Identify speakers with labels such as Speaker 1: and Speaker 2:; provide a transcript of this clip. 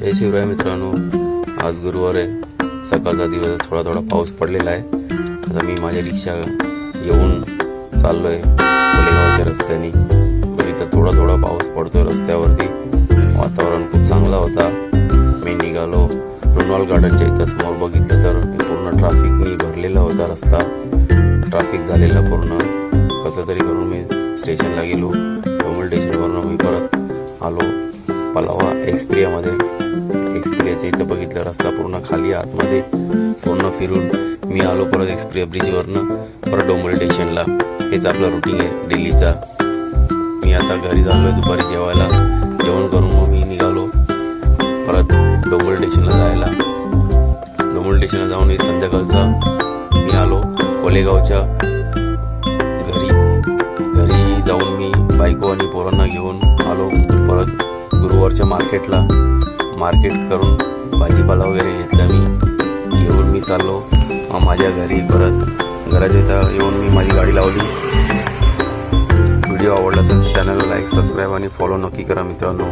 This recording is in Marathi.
Speaker 1: जय शिवराय मित्रांनो, आज गुरुवार आहे. सकाळचा दिवस थोडा थोडा पाऊस पडलेला आहे. आता मी माझी रिक्षा घेऊन चाललो आहे कोलेगावच्या रस्त्याने. इथं थोडा थोडा पाऊस पडतोय रस्त्यावरती. वातावरण खूप चांगला होता. मी निघालो रोनॉल गार्डनच्या इथं. समोर बघितलं तर पूर्ण ट्रॅफिकनी भरलेला होता रस्ता. ट्रॅफिक झालेला पूर्ण. कसं तरी करून मी स्टेशनला गेलो. डोंबल स्टेशनवरून मी परत आलो पलावा एक्सप्रियामध्ये. एक्सप्रियाच्या इथं बघितलं रस्ता पूर्ण खाली आतमध्ये पूर्ण फिरून मी आलो परत एक्सप्रिया ब्रिजवरनं परत डोंबल स्टेशनला. हेच आपलं रुटीन आहे दिल्लीचा. मी आता घरी झालोय दुपारी जेवायला. जेवण करून मग मी निघालो परत डोंबल स्टेशनला जायला. डोंबल स्टेशनला जाऊन मी संध्याकाळचा मी आलो कोलेगावच्या घरी. घरी जाऊन मी बायको आणि पोरांना घेऊन आलो परत गुरुवारच्या मार्केटला. मार्केट करून भाजीपाला वगैरे घेतला. मी घेऊन मी चाललो माझ्या घरी. परत घराच्या इथं येऊन मी माझी गाडी लावली. व्हिडिओ आवडला असेल तर चॅनलला लाईक, सबस्क्राईब आणि फॉलो नक्की करा मित्रांनो.